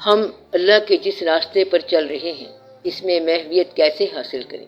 ہم اللہ کے جس راستے پر چل رہے ہیں اس میں محویت کیسے حاصل کریں؟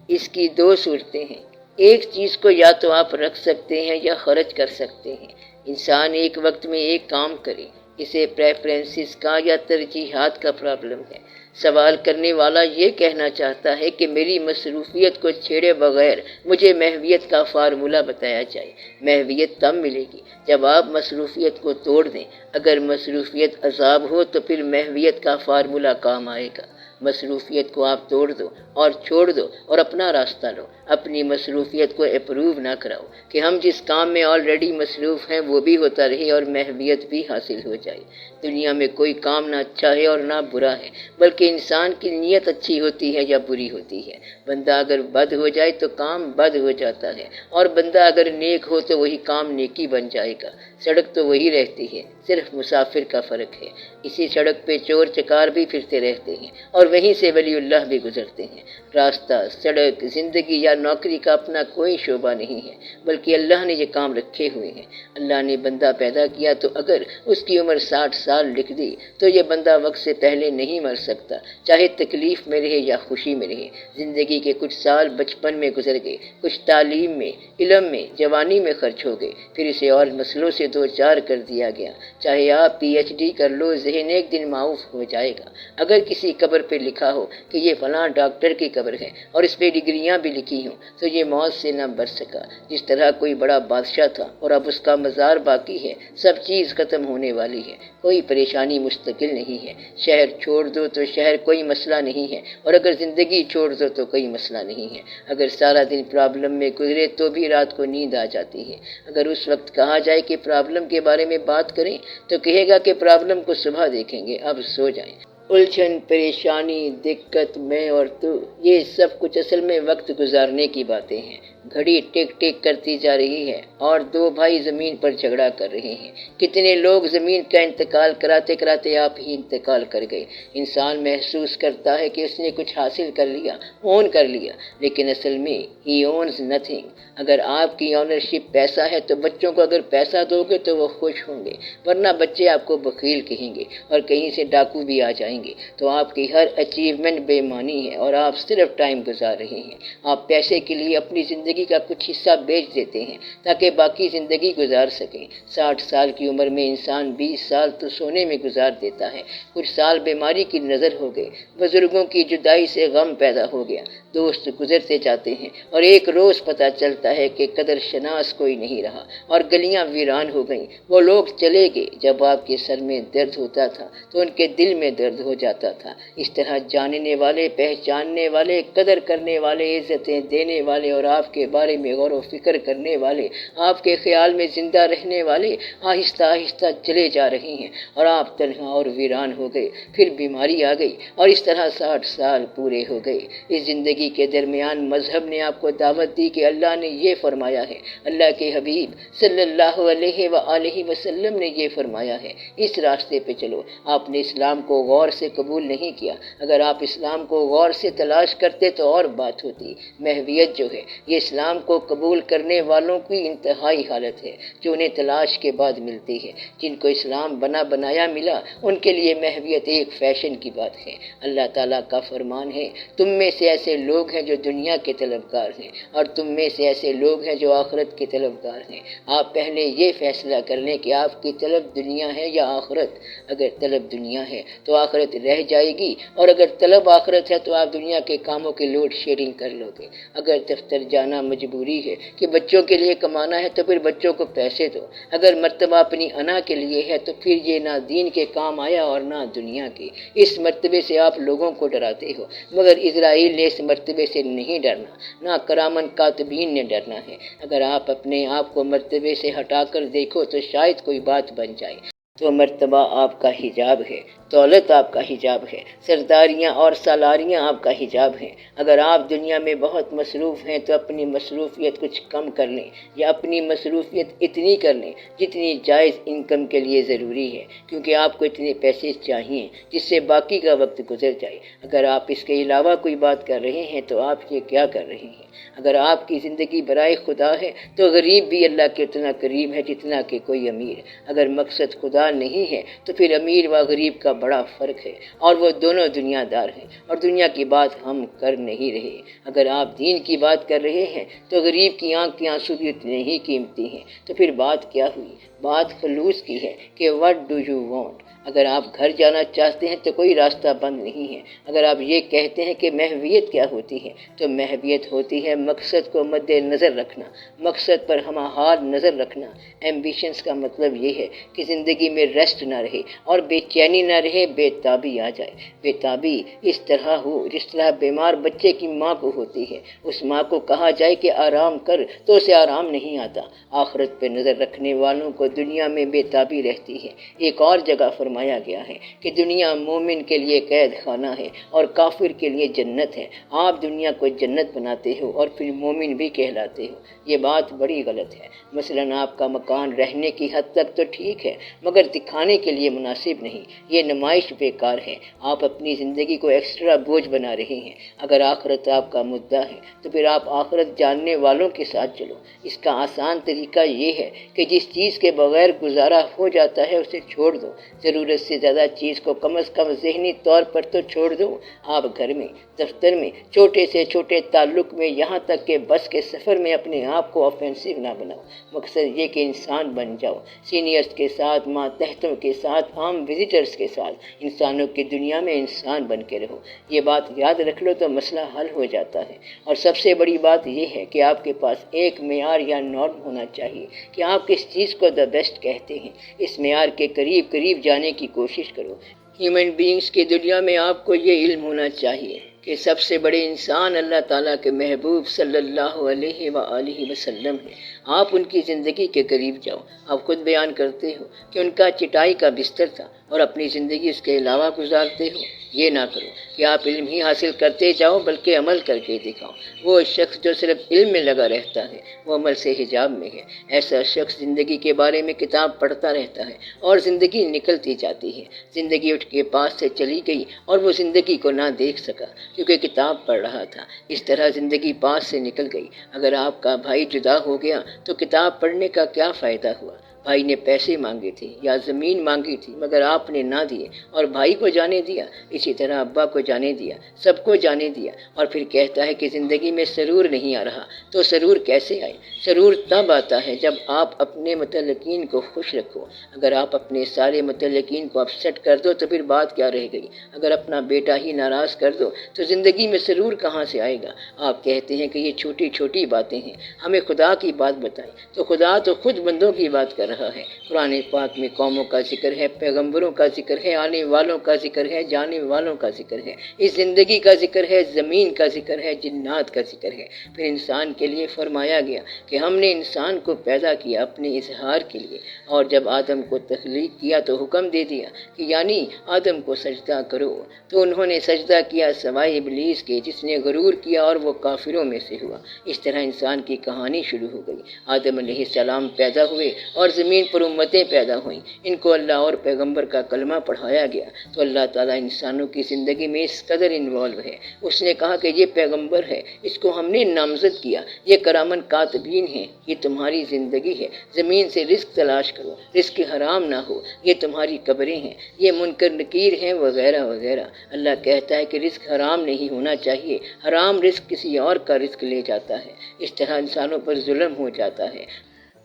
اس کی دو صورتیں ہیں۔ ایک چیز کو یا تو آپ رکھ سکتے ہیں یا خرچ کر سکتے ہیں۔ انسان ایک وقت میں ایک کام کرے، اسے پریفرنسز کا یا ترجیحات کا پرابلم ہے۔ سوال کرنے والا یہ کہنا چاہتا ہے کہ میری مصروفیت کو چھیڑے بغیر مجھے محویت کا فارمولہ بتایا جائے۔ محویت تب ملے گی جب آپ مصروفیت کو توڑ دیں۔ اگر مصروفیت عذاب ہو تو پھر محویت کا فارمولہ کام آئے گا۔ مصروفیت کو آپ توڑ دو اور چھوڑ دو اور اپنا راستہ لو۔ اپنی مصروفیت کو اپروو نہ کراؤ کہ ہم جس کام میں آلریڈی مصروف ہیں وہ بھی ہوتا رہے اور محویت بھی حاصل ہو جائے۔ دنیا میں کوئی کام نہ اچھا ہے اور نہ برا ہے، بلکہ انسان کی نیت اچھی ہوتی ہے یا بری ہوتی ہے۔ بندہ اگر بد ہو جائے تو کام بد ہو جاتا ہے، اور بندہ اگر نیک ہو تو وہی کام نیکی بن جائے گا۔ سڑک تو وہی رہتی ہے، صرف مسافر کا فرق ہے۔ اسی سڑک پہ چور چکار بھی پھرتے رہتے ہیں اور وہیں سے ولی اللہ بھی گزرتے ہیں۔ راستہ، سڑک، زندگی یا نوکری کا اپنا کوئی شعبہ نہیں ہے، بلکہ اللہ نے یہ کام رکھے ہوئے ہیں۔ اللہ نے بندہ پیدا کیا تو اگر اس کی عمر 60 سال لکھ دی تو یہ بندہ وقت سے پہلے نہیں مر سکتا، چاہے تکلیف میں رہے یا خوشی میں رہے۔ زندگی کے کچھ سال بچپن میں گزر گئے، کچھ تعلیم میں، علم میں، جوانی میں خرچ ہو گئے، پھر اسے اور مسئلوں سے دو چار کر دیا گیا۔ چاہے آپ پی ایچ ڈی کر لو، ذہن ایک دن معاف ہو جائے گا۔ اگر کسی قبر پہ لکھا ہو کہ یہ فلاں ڈاکٹر کی قبر ہے اور اس پہ ڈگریاں بھی لکھی ہوں تو یہ موت سے نہ بچ سکا۔ جس طرح کوئی بڑا بادشاہ تھا اور اب اس کا مزار باقی ہے، سب چیز ختم ہونے والی ہے، کوئی پریشانی مستقل نہیں ہے۔ شہر چھوڑ دو تو شہر کوئی مسئلہ نہیں ہے، اور اگر زندگی چھوڑ دو تو کوئی مسئلہ نہیں ہے۔ اگر سارا دن پرابلم میں گزرے تو بھی رات کو نیند آ جاتی ہے۔ اگر اس وقت کہا جائے کہ پرابلم کے بارے میں بات کریں تو کہے گا کہ پرابلم کو صبح دیکھیں گے، اب سو جائیں۔ الجھن، پریشانی، دقت، میں اور تو، یہ سب کچھ اصل میں وقت گزارنے کی باتیں ہیں۔ گھڑی ٹک ٹک کرتی جا رہی ہے اور دو بھائی زمین پر جھگڑا کر رہے ہیں۔ کتنے لوگ زمین کا انتقال کراتے کراتے آپ ہی انتقال کر گئے۔ انسان محسوس کرتا ہے کہ اس نے کچھ حاصل کر لیا، اون کر لیا، لیکن اصل میں ہی اونز نتھنگ۔ اگر آپ کی آنرشپ پیسہ ہے تو بچوں کو اگر پیسہ دو گے تو وہ خوش ہوں گے، ورنہ بچے آپ کو بخیل کہیں گے اور کہیں سے ڈاکو بھی آ جائیں گے۔ تو آپ کی ہر اچیومنٹ بے معنی ہے اور آپ صرف ٹائم گزار رہے ہیں۔ آپ پیسے کے لیے اپنی زندگی کا کچھ حصہ بیچ دیتے ہیں تاکہ باقی زندگی گزار سکیں۔ 60 سال کی عمر میں انسان 20 سال تو سونے میں گزار دیتا ہے، کچھ سال بیماری کی نظر ہو گئے، بزرگوں کی جدائی سے غم پیدا ہو گیا، دوست گزرتے جاتے ہیں اور ایک روز پتہ چلتا ہے کہ قدر شناس کوئی نہیں رہا اور گلیاں ویران ہو گئیں۔ وہ لوگ چلے گئے جب آپ کے سر میں درد ہوتا تھا تو ان کے دل میں درد ہو جاتا تھا۔ اس طرح جاننے والے، پہچاننے والے، قدر کرنے والے، عزتیں دینے والے اور آپ کے بارے میں غور و فکر کرنے والے، آپ کے خیال میں زندہ رہنے والے آہستہ آہستہ چلے جا رہے ہیں اور آپ تنہا اور ویران ہو گئے۔ پھر بیماری آ گئی اور اس طرح 60 سال پورے ہو گئے۔ اس زندگی کے درمیان مذہب نے آپ کو دعوت دی کہ اللہ نے یہ فرمایا ہے، اللہ کے حبیب صلی اللہ علیہ وآلہ وسلم نے یہ فرمایا ہے، اس راستے پہ چلو۔ آپ نے اسلام کو غور سے قبول نہیں کیا۔ اگر آپ اسلام کو غور سے تلاش کرتے تو اور بات ہوتی۔ محویت جو ہے یہ اسلام کو قبول کرنے والوں کی انتہائی حالت ہے جو انہیں تلاش کے بعد ملتی ہے۔ جن کو اسلام بنا بنایا ملا ان کے لیے محویت ایک فیشن کی بات ہے۔ اللہ تعالیٰ کا فرمان ہے، تم میں سے ایسے لوگ ہیں جو دنیا کے طلبگار ہیں اور تم میں سے ایسے لوگ ہیں جو آخرت کے طلبگار ہیں۔ آپ پہلے یہ فیصلہ کر لیں کہ آپ کی طلب دنیا ہے یا آخرت۔ اگر طلب دنیا ہے تو آخرت رہ جائے گی، اور اگر طلب آخرت ہے تو آپ دنیا کے کاموں کی لوڈ شیئرنگ کر لو گے۔ اگر دفتر جانا مجبوری ہے کہ بچوں کے لیے کمانا ہے تو پھر بچوں کو پیسے دو۔ اگر مرتبہ اپنی انا کے لیے ہے تو پھر یہ نہ دین کے کام آیا اور نہ دنیا کے۔ اس مرتبے سے آپ لوگوں کو ڈراتے ہو، مگر اسرائیل نے اس مرتبے سے نہیں ڈرنا، نہ کرامن کاتبین نے ڈرنا ہے۔ اگر آپ اپنے آپ کو مرتبے سے ہٹا کر دیکھو تو شاید کوئی بات بن جائے۔ تو مرتبہ آپ کا حجاب ہے، دولت آپ کا حجاب ہے، سرداریاں اور سالاریاں آپ کا حجاب ہیں۔ اگر آپ دنیا میں بہت مصروف ہیں تو اپنی مصروفیت کچھ کم کر لیں، یا اپنی مصروفیت اتنی کر لیں جتنی جائز انکم کے لیے ضروری ہے، کیونکہ آپ کو اتنے پیسے چاہیے جس سے باقی کا وقت گزر جائے۔ اگر آپ اس کے علاوہ کوئی بات کر رہے ہیں تو آپ یہ کیا کر رہے ہیں؟ اگر آپ کی زندگی برائے خدا ہے تو غریب بھی اللہ کے اتنا قریب ہے جتنا کہ کوئی امیر۔ اگر مقصد خدا نہیں ہے تو پھر امیر و غریب کا بڑا فرق ہے، اور وہ دونوں دنیا دار ہیں، اور دنیا کی بات ہم کر نہیں رہے۔ اگر آپ دین کی بات کر رہے ہیں تو غریب کی آنکھ کے آنسو بھی اتنے ہی قیمتی ہیں۔ تو پھر بات کیا ہوئی؟ بات خلوص کی ہے کہ what do you want؟ اگر آپ گھر جانا چاہتے ہیں تو کوئی راستہ بند نہیں ہے۔ اگر آپ یہ کہتے ہیں کہ محویت کیا ہوتی ہے تو محویت ہوتی ہے مقصد کو مد نظر رکھنا، مقصد پر ہمہ حال نظر رکھنا۔ ایمبیشنز کا مطلب یہ ہے کہ زندگی میں ریسٹ نہ رہے اور بے چینی نہ رہے، بے تابی آ جائے۔ بے تابی اس طرح ہو جس طرح بیمار بچے کی ماں کو ہوتی ہے۔ اس ماں کو کہا جائے کہ آرام کر تو اسے آرام نہیں آتا۔ آخرت پہ نظر رکھنے والوں کو دنیا میں بے تابی رہتی ہے۔ ایک اور جگہ فرمایا گیا ہے کہ دنیا مومن کے لیے قید خانہ ہے اور کافر کے لیے جنت ہے۔ آپ دنیا کو جنت بناتے ہو اور پھر مومن بھی کہلاتے ہو، یہ بات بڑی غلط ہے۔ مثلاً آپ کا مکان رہنے کی حد تک تو ٹھیک ہے مگر دکھانے کے لیے مناسب نہیں، یہ نمائش بیکار ہے۔ آپ اپنی زندگی کو ایکسٹرا بوجھ بنا رہے ہیں۔ اگر آخرت آپ کا مدعا ہے تو پھر آپ آخرت جاننے والوں کے ساتھ چلو۔ اس کا آسان طریقہ یہ ہے کہ جس چیز کے بغیر گزارا ہو جاتا ہے اسے چھوڑ دو۔ ضرورت سے زیادہ چیز کو کم از کم ذہنی طور پر تو چھوڑ دو۔ آپ گھر میں، دفتر میں، چھوٹے سے چھوٹے تعلق میں، یہاں تک کہ بس کے سفر میں اپنے آپ کو آفینسو نہ بناؤ۔ مقصد یہ کہ انسان بن جاؤ، سینئرز کے ساتھ، ماتحتوں کے ساتھ، عام وزٹرز کے ساتھ، انسانوں کی دنیا میں انسان بن کے رہو۔ یہ بات یاد رکھ لو تو مسئلہ حل ہو جاتا ہے۔ اور سب سے بڑی بات یہ ہے کہ آپ کے پاس ایک معیار یا نارم ہونا چاہیے کہ آپ کس چیز کو دا بیسٹ کہتے ہیں۔ اس معیار کے قریب قریب جانے کی کوشش کرو۔ ہیومن بینگز کی دنیا میں آپ کو یہ علم ہونا چاہیے کہ سب سے بڑے انسان اللہ تعالیٰ کے محبوب صلی اللہ علیہ وآلہ وسلم ہیں۔ آپ ان کی زندگی کے قریب جاؤ۔ آپ خود بیان کرتے ہو کہ ان کا چٹائی کا بستر تھا اور اپنی زندگی اس کے علاوہ گزارتے ہو۔ یہ نہ کرو کہ آپ علم ہی حاصل کرتے جاؤ بلکہ عمل کر کے دکھاؤ۔ وہ شخص جو صرف علم میں لگا رہتا ہے وہ عمل سے حجاب میں ہے۔ ایسا شخص زندگی کے بارے میں کتاب پڑھتا رہتا ہے اور زندگی نکلتی جاتی ہے۔ زندگی اٹھ کے پاس سے چلی گئی اور وہ زندگی کو نہ دیکھ سکا کیونکہ کتاب پڑھ رہا تھا۔ اس طرح زندگی پاس سے نکل گئی۔ اگر آپ کا بھائی جدا ہو گیا تو کتاب پڑھنے کا کیا فائدہ ہوا؟ بھائی نے پیسے مانگے تھے یا زمین مانگی تھی مگر آپ نے نہ دیے اور بھائی کو جانے دیا۔ اسی طرح ابا کو جانے دیا، سب کو جانے دیا، اور پھر کہتا ہے کہ زندگی میں سرور نہیں آ رہا۔ تو سرور کیسے آئے؟ سرور تب آتا ہے جب آپ اپنے متعلقین کو خوش رکھو۔ اگر آپ اپنے سارے متعلقین کو اپسیٹ کر دو تو پھر بات کیا رہ گئی؟ اگر اپنا بیٹا ہی ناراض کر دو تو زندگی میں سرور کہاں سے آئے گا؟ آپ کہتے ہیں کہ یہ چھوٹی چھوٹی باتیں ہیں، ہمیں خدا کی بات بتائیں۔ تو خدا تو خود بندوں کی بات کر رہا ہے۔ قرآن پاک میں قوموں کا ذکر ہے، پیغمبروں کا ذکر ہے، آنے والوں کا ذکر ہے، جانے والوں کا ذکر ہے، اس زندگی کا ذکر ہے، زمین کا ذکر ہے، جنات کا ذکر ہے۔ پھر انسان کے لیے فرمایا گیا کہ ہم نے انسان کو پیدا کیا اپنے اظہار کے لیے، اور جب آدم کو تخلیق کیا تو حکم دے دیا کہ یعنی آدم کو سجدہ کرو، تو انہوں نے سجدہ کیا سوائے ابلیس کے جس نے غرور کیا اور وہ کافروں میں سے ہوا۔ اس طرح انسان کی کہانی شروع ہو گئی۔ آدم علیہ السلام پیدا ہوئے اور زمین پر امتیں پیدا ہوئیں، ان کو اللہ اور پیغمبر کا کلمہ پڑھایا گیا تو اللہ تعالیٰ انسانوں کی زندگی میں اس قدر انوالو ہے۔ اس نے کہا کہ یہ پیغمبر ہے، اس کو ہم نے نامزد کیا، یہ کرامن کاتبین ہیں، یہ تمہاری زندگی ہے، زمین سے رزق تلاش کرو، رزق حرام نہ ہو، یہ تمہاری قبریں ہیں، یہ منکر نکیر ہیں، وغیرہ وغیرہ۔ اللہ کہتا ہے کہ رزق حرام نہیں ہونا چاہیے، حرام رزق کسی اور کا رزق لے جاتا ہے، اس طرح انسانوں پر ظلم ہو جاتا ہے۔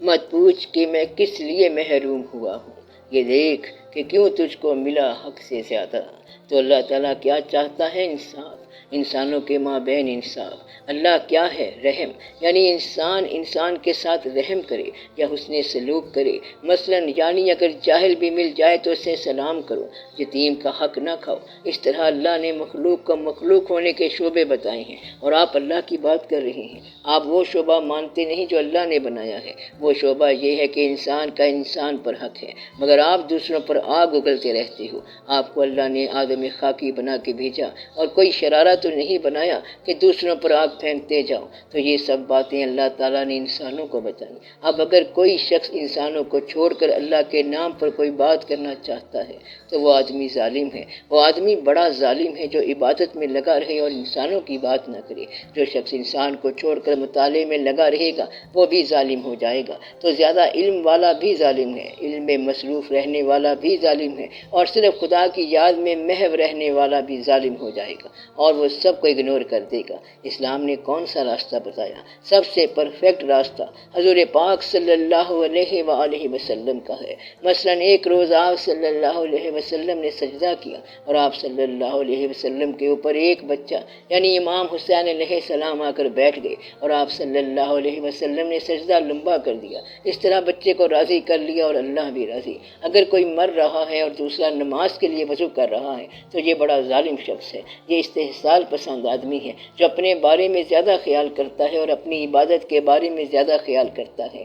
مت پوچھ کہ میں کس لیے محروم ہوا ہوں، یہ دیکھ کہ کیوں تجھ کو ملا حق سے زیادہ۔ تو اللہ تعالیٰ کیا چاہتا ہے؟ انصاف، انسانوں کے مابین انصاف۔ اللہ کیا ہے؟ رحم، یعنی انسان کے ساتھ رحم کرے یا حسن سلوک کرے۔ مثلاً یعنی اگر جاہل بھی مل جائے تو اسے سلام کرو، یتیم کا حق نہ کھاؤ۔ اس طرح اللہ نے مخلوق کو مخلوق ہونے کے شعبے بتائے ہیں اور آپ اللہ کی بات کر رہے ہیں۔ آپ وہ شعبہ مانتے نہیں جو اللہ نے بنایا ہے۔ وہ شعبہ یہ ہے کہ انسان کا انسان پر حق ہے، مگر آپ دوسروں پر آگ اگلتے رہتے ہو۔ آپ کو اللہ نے آدم خاکی بنا کے بھیجا اور کوئی شرارت تو نہیں بنایا کہ دوسروں پر آگ پھینکتے جاؤ۔ تو یہ سب باتیں اللہ تعالیٰ نے انسانوں کو بتائیں۔ اب اگر کوئی شخص انسانوں کو چھوڑ کر اللہ کے نام پر کوئی بات کرنا چاہتا ہے تو وہ آدمی ظالم ہے، وہ آدمی بڑا ظالم ہے جو عبادت میں لگا رہے اور انسانوں کی بات نہ کرے۔ جو شخص انسان کو چھوڑ کر مطالعے میں لگا رہے گا وہ بھی ظالم ہو جائے گا۔ تو زیادہ علم والا بھی ظالم ہے، علم میں مصروف رہنے والا بھی ظالم ہے، اور صرف خدا کی یاد میں محو رہنے والا بھی ظالم ہو جائے گا، اور وہ سب کو اگنور کر دے گا۔ اسلام نے کون سا راستہ بتایا؟ سب سے پرفیکٹ راستہ حضور پاک صلی اللہ علیہ وآلہ وسلم کا ہے۔ مثلا ایک روز آپ صلی اللہ علیہ وسلم نے سجدہ کیا اور آپ صلی اللہ علیہ وسلم کے اوپر ایک بچہ یعنی امام حسین علیہ السلام آ کر بیٹھ گئے اور آپ صلی اللہ علیہ وسلم نے سجدہ لمبا کر دیا۔ اس طرح بچے کو راضی کر لیا اور اللہ بھی راضی۔ اگر کوئی مر رہا ہے اور دوسرا نماز کے لیے وضو کر رہا ہے تو یہ بڑا ظالم شخص ہے، یہ استحصال پسند آدمی ہے جو اپنے بارے میں زیادہ خیال کرتا ہے اور اپنی عبادت کے بارے میں زیادہ خیال کرتا ہے،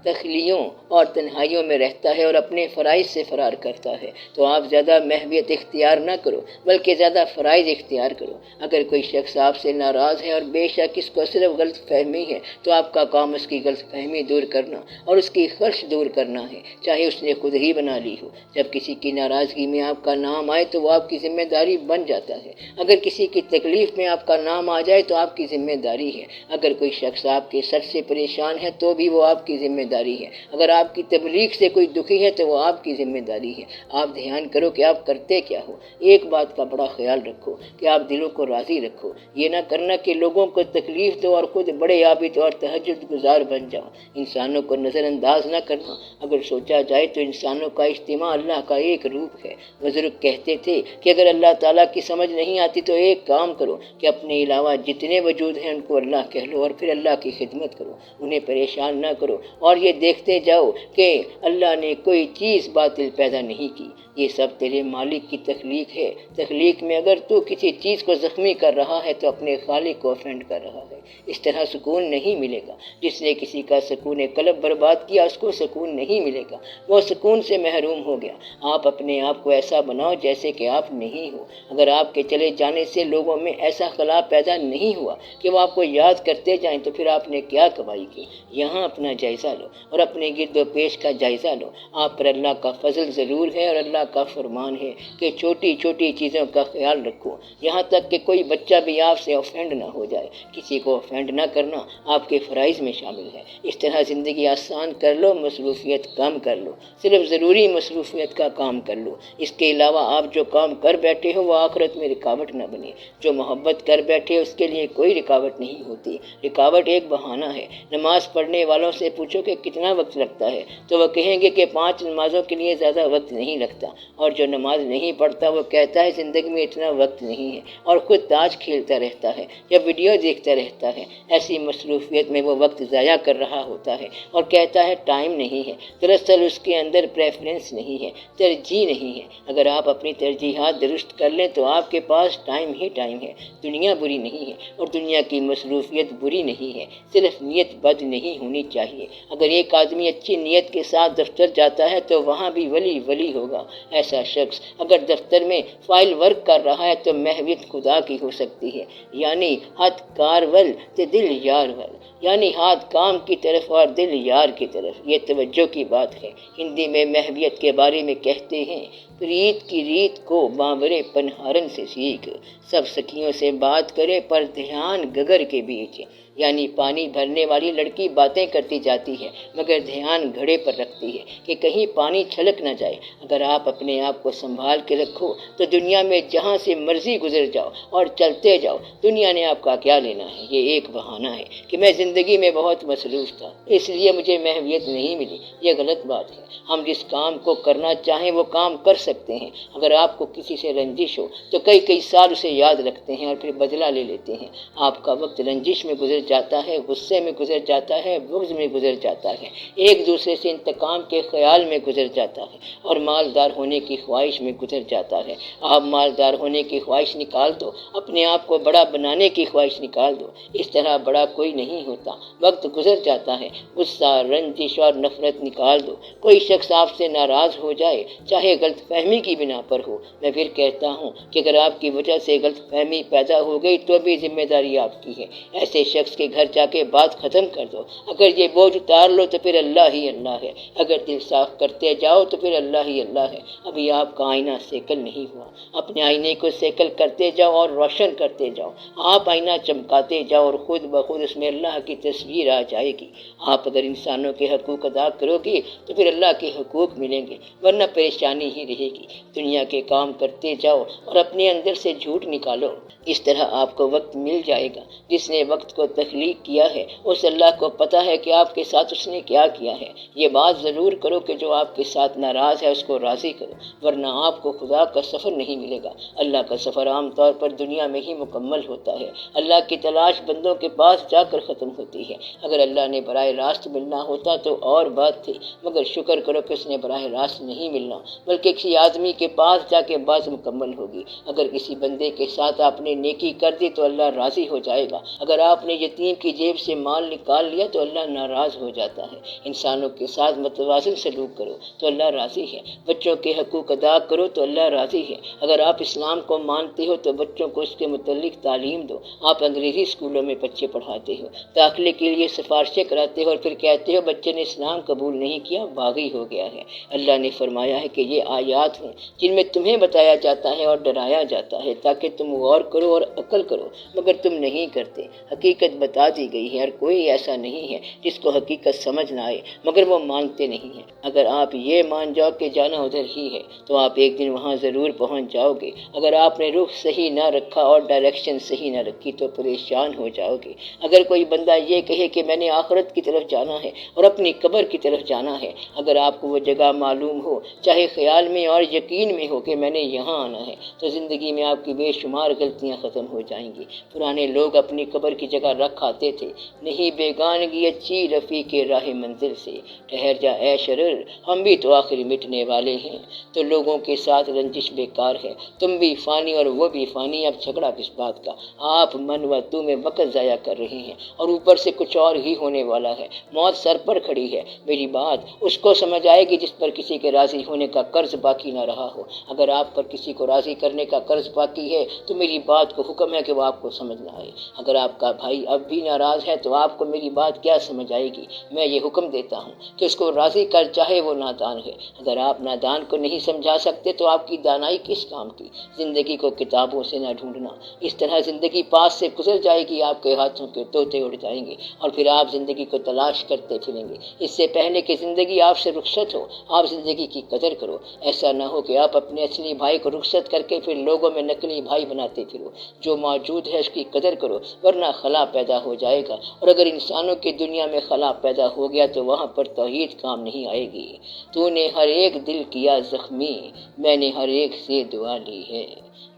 تخلیوں اور تنہائیوں میں رہتا ہے اور اپنے فرائض سے فرار کرتا ہے۔ تو آپ زیادہ محویت اختیار نہ کرو بلکہ زیادہ فرائض اختیار کرو۔ اگر کوئی شخص آپ سے ناراض ہے اور بے شک اس کو صرف غلط فہمی ہے تو آپ کا کام اس کی غلط فہمی دور کرنا اور اس کی خرش دور کرنا ہے، چاہے اس نے خود ہی بنا لی ہو۔ جب کسی کی ناراضگی میں آپ کا نام آئے تو وہ آپ کی ذمہ داری بن جاتا ہے، اگر کسی کی تکلیف میں آپ کا نام آ جائے تو آپ کی ذمہ داری ہے، اگر کوئی شخص آپ کے سر سے پریشان ہے تو بھی وہ آپ کی ذمہ داری ہے، اگر آپ کی تبلیغ سے کوئی دکھی ہے تو وہ آپ کی ذمہ داری ہے۔ آپ دھیان کرو کہ آپ کرتے کیا ہو۔ ایک بات کا بڑا خیال رکھو کہ آپ دلوں کو راضی رکھو، یہ نہ کرنا کہ لوگوں کو تکلیف دو اور خود بڑے عابد اور تہجد گزار بن جاؤ۔ انسانوں کو نظر انداز نہ کرنا۔ اگر سوچا جائے تو انسانوں کا اجتماع اللہ کا ایک روپ ہے۔ بزرگ کہتے تھے کہ اگر اللہ تعالیٰ کی سمجھ نہیں آتی تو ایک کام کرو کہ اپنے علاوہ جتنے وجود ہیں ان کو اللہ کہہ لو اور پھر اللہ کی خدمت کرو، انہیں پریشان نہ کرو، اور یہ دیکھتے جاؤ کہ اللہ نے کوئی چیز باطل پیدا نہیں کی، یہ سب تیرے مالک کی تخلیق ہے۔ تخلیق میں اگر تو کسی چیز کو زخمی کر رہا ہے تو اپنے خالق کو افینڈ کر رہا ہے۔ اس طرح سکون نہیں ملے گا۔ جس نے کسی کا سکون قلب برباد کیا اس کو سکون نہیں ملے گا، وہ سکون سے محروم ہو گیا۔ آپ اپنے آپ کو ایسا بناؤ جیسے کہ آپ نہیں ہو۔ اگر آپ کے چلے جانے سے لوگوں میں ایسا خلا پیدا نہیں ہوا کہ وہ آپ کو یاد کرتے جائیں تو پھر آپ نے کیا کمائی کی؟ یہاں اپنا جائزہ لو اور اپنے گرد و پیش کا جائزہ لو۔ آپ پر اللہ کا فضل ضرور ہے اور اللہ کا فرمان ہے کہ چھوٹی چھوٹی چیزوں کا خیال رکھو، یہاں تک کہ کوئی بچہ بھی آپ سے آفینڈ نہ ہو جائے۔ کسی کو آفینڈ نہ کرنا آپ کے فرائض میں شامل ہے۔ اس طرح زندگی آسان کر لو، مصروفیت کم کر لو، صرف ضروری مصروفیت کا کام کر لو۔ اس کے علاوہ آپ جو کام کر بیٹھے ہو وہ آخرت میں رکاوٹ نہ بنے۔ جو محبت کر بیٹھے اس کے لیے کوئی رکاوٹ نہیں ہوتی، رکاوٹ ایک بہانہ ہے۔ نماز پڑھنے والوں سے پوچھو کہ کتنا وقت لگتا ہے تو وہ کہیں گے کہ 5 نمازوں کے لیے زیادہ وقت نہیں لگتا، اور جو نماز نہیں پڑھتا وہ کہتا ہے زندگی میں اتنا وقت نہیں ہے، اور خود تاش کھیلتا رہتا ہے یا ویڈیو دیکھتا رہتا ہے۔ ایسی مصروفیت میں وہ وقت ضائع کر رہا ہوتا ہے اور کہتا ہے ٹائم نہیں ہے۔ دراصل اس کے اندر پریفرنس نہیں ہے، ترجیح نہیں ہے۔ اگر آپ اپنی ترجیحات درست کر لیں تو آپ کے پاس ٹائم ہی ٹائم ہے۔ دنیا بری نہیں ہے اور دنیا کی مصروفیت بری نہیں ہے، صرف نیت بد نہیں ہونی چاہیے۔ اگر ایک آدمی اچھی نیت کے ساتھ دفتر جاتا ہے تو وہاں بھی ولی ہوگا۔ ایسا شخص اگر دفتر میں فائل ورک کر رہا ہے تو محویت خدا کی ہو سکتی ہے، یعنی ہاتھ کار ول تے دل یار ول، یعنی ہاتھ کام کی طرف اور دل یار کی طرف۔ یہ توجہ کی بات ہے۔ ہندی میں محویت کے بارے میں کہتے ہیں، پریت کی ریت کو بانورے پنہارن سے سیکھ، سب سکھیوں سے بات کرے پر دھیان گگر کے بیچ، یعنی پانی بھرنے والی لڑکی باتیں کرتی جاتی ہے مگر دھیان گھڑے پر رکھتی ہے کہ کہیں پانی چھلک نہ جائے۔ اگر آپ اپنے آپ کو سنبھال کے رکھو تو دنیا میں جہاں سے مرضی گزر جاؤ اور چلتے جاؤ، دنیا نے آپ کا کیا لینا ہے؟ یہ ایک بہانہ ہے کہ میں زندگی میں بہت مصروف تھا اس لیے مجھے محویت نہیں ملی، یہ غلط بات ہے۔ ہم جس کام کو کرنا چاہیں وہ کام کر سکتے ہیں۔ اگر آپ کو کسی سے رنجش ہو تو کئی سال اسے یاد رکھتے ہیں اور پھر بدلہ لے لیتے ہیں۔ آپ کا وقت رنجش میں گزر جاتا ہے، غصے میں گزر جاتا ہے، بغض میں گزر جاتا ہے، ایک دوسرے سے انتقام کے خیال میں گزر جاتا ہے، اور مالدار ہونے کی خواہش میں گزر جاتا ہے۔ آپ مالدار ہونے کی خواہش نکال دو، اپنے آپ کو بڑا بنانے کی خواہش نکال دو، اس طرح بڑا کوئی نہیں ہوتا۔ وقت گزر جاتا ہے، غصہ، رنجش اور نفرت نکال دو۔ کوئی شخص آپ سے ناراض ہو جائے، چاہے غلط فہمی فہمی کی بنا پر ہو۔ میں پھر کہتا ہوں کہ اگر آپ کی وجہ سے غلط فہمی پیدا ہو گئی تو بھی ذمہ داری آپ کی ہے۔ ایسے شخص کے گھر جا کے بات ختم کر دو۔ اگر یہ بوجھ اتار لو تو پھر اللہ ہی اللہ ہے، اگر دل صاف کرتے جاؤ تو پھر اللہ ہی اللہ ہے۔ ابھی آپ کا آئینہ سیکل نہیں ہوا، اپنے آئینے کو سیکل کرتے جاؤ اور روشن کرتے جاؤ۔ آپ آئینہ چمکاتے جاؤ اور خود بخود اس میں اللہ کی تصویر آ جائے گی۔ آپ اگر انسانوں کے حقوق ادا کرو گے تو پھر اللہ کے حقوق ملیں گے، ورنہ پریشانی ہی رہے گی۔ دنیا کے کام کرتے جاؤ اور اپنے اندر سے جھوٹ نکالو۔ اس طرح آپ کو وقت مل جائے گا۔ جس نے وقت کو تخلیق کیا ہے اس اللہ کو پتہ ہے کہ آپ کے ساتھ اس نے کیا کیا ہے۔ یہ بات ضرور کرو کہ جو آپ کے ساتھ ناراض ہے اس کو راضی کرو، ورنہ آپ کو خدا کا سفر نہیں ملے گا۔ اللہ کا سفر عام طور پر دنیا میں ہی مکمل ہوتا ہے۔ اللہ کی تلاش بندوں کے پاس جا کر ختم ہوتی ہے۔ اگر اللہ نے براہ راست ملنا ہوتا تو اور بات تھی، مگر شکر کرو کہ اس نے براہ راست نہیں ملنا، بلکہ کسی آدمی کے پاس جا کے بات مکمل ہوگی۔ اگر کسی بندے کے ساتھ آپ نے نیکی کر دی تو اللہ راضی ہو جائے گا۔ اگر آپ نے یتیم کی جیب سے مال نکال لیا تو اللہ ناراض ہو جاتا ہے۔ انسانوں کے ساتھ متوازن سلوک کرو تو اللہ راضی ہے۔ بچوں کے حقوق ادا کرو تو اللہ راضی ہے۔ اگر آپ اسلام کو مانتے ہو تو بچوں کو اس کے متعلق تعلیم دو۔ آپ انگریزی اسکولوں میں بچے پڑھاتے ہو، داخلے کے لیے سفارشیں کراتے ہو اور پھر کہتے ہو بچے نے اسلام قبول نہیں کیا، باغی ہو گیا ہے۔ اللہ نے فرمایا ہے کہ یہ آیات ہیں جن میں تمہیں بتایا جاتا ہے اور ڈرایا جاتا ہے تاکہ تم غور کرو اور عقل کرو، مگر تم نہیں کرتے۔ حقیقت بتا دی گئی ہے اور کوئی ایسا نہیں ہے جس کو حقیقت سمجھ نہ آئے، مگر وہ مانتے نہیں ہیں۔ اگر آپ یہ مان جاؤ کہ جانا ادھر ہی ہے تو آپ ایک دن وہاں ضرور پہنچ جاؤ گے۔ اگر آپ نے رخ صحیح نہ رکھا اور ڈائریکشن صحیح نہ رکھی تو پریشان ہو جاؤ گے۔ اگر کوئی بندہ یہ کہے کہ میں نے آخرت کی طرف جانا ہے اور اپنی قبر کی طرف جانا ہے، اگر آپ کو وہ جگہ معلوم ہو، چاہے خیال میں اور یقین میں ہو کہ میں نے یہاں آنا ہے، تو زندگی میں آپ کی بے شمار غلطیاں ختم ہو جائیں گی۔ پرانے لوگ اپنی قبر کی جگہ رکھ آتے تھے، نہیں بیگانگی اچھی رفیق راہ منزل سے، ٹھہر جا اے شرر ہم بھی تو آخر مٹنے والے ہیں۔ تو لوگوں کے ساتھ رنجش بیکار ہے، تم بھی فانی اور وہ بھی فانی، اب جھگڑا کس بات کا؟ آپ من و تو میں وقت ضائع کر رہے ہیں اور اوپر سے کچھ اور ہی ہونے والا ہے۔ موت سر پر کھڑی ہے۔ میری بات اس کو سمجھ آئے گی جس پر کسی کے راضی ہونے کا قرض باقی نہ رہا ہو۔ اگر آپ پر کسی کو راضی کرنے کا قرض باقی ہے تو میری بات کو حکم ہے کہ وہ آپ کو سمجھ نہ آئے۔ اگر آپ کا بھائی اب بھی ناراض ہے تو آپ کو میری بات کیا سمجھ آئے گی؟ میں یہ حکم دیتا ہوں کہ اس کو راضی کر، چاہے وہ نادان ہے۔ اگر آپ نادان کو نہیں سمجھا سکتے تو آپ کی دانائی کس کام کی؟ زندگی کو کتابوں سے نہ ڈھونڈنا، اس طرح زندگی پاس سے گزر جائے گی، آپ کے ہاتھوں کے طوطے اڑ جائیں گے اور پھر آپ زندگی کو تلاش کرتے پھریں گے۔ اس سے پہلے کہ زندگی آپ سے رخصت ہو، آپ زندگی کی قدر کرو۔ ایسا نہ ہو کہ آپ اپنے اصلی بھائی کو رخصت کر کے پھر لوگوں میں نقلی بھائی بناتے پھرو۔ جو موجود ہے اس کی قدر کرو، ورنہ خلا پیدا ہو جائے گا، اور اگر انسانوں کی دنیا میں خلا پیدا ہو گیا تو وہاں پر توحید کام نہیں آئے گی۔ تو نے ہر ایک دل کیا زخمی، میں نے ہر ایک سے دعا لی ہے۔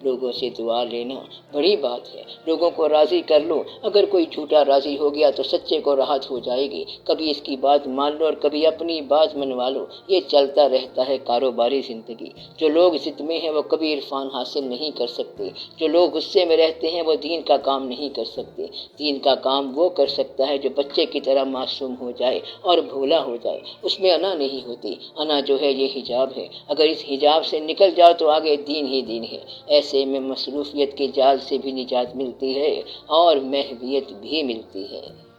لوگوں سے دعا لینا بڑی بات ہے، لوگوں کو راضی کر لو۔ اگر کوئی جھوٹا راضی ہو گیا تو سچے کو راحت ہو جائے گی۔ کبھی اس کی بات مان لو اور کبھی اپنی بات منوا لو، یہ چلتا رہتا ہے کاروباری زندگی۔ جو لوگ ضد میں ہیں وہ کبھی عرفان حاصل نہیں کر سکتے، جو لوگ غصے میں رہتے ہیں وہ دین کا کام نہیں کر سکتے۔ دین کا کام وہ کر سکتا ہے جو بچے کی طرح معصوم ہو جائے اور بھولا ہو جائے، اس میں انا نہیں ہوتی۔ انا جو ہے یہ حجاب ہے، اگر اس حجاب سے نکل جاؤ تو آگے دین ہی دین ہے۔ ایسے میں مصروفیت کے جال سے بھی نجات ملتی ہے اور محویت بھی ملتی ہے۔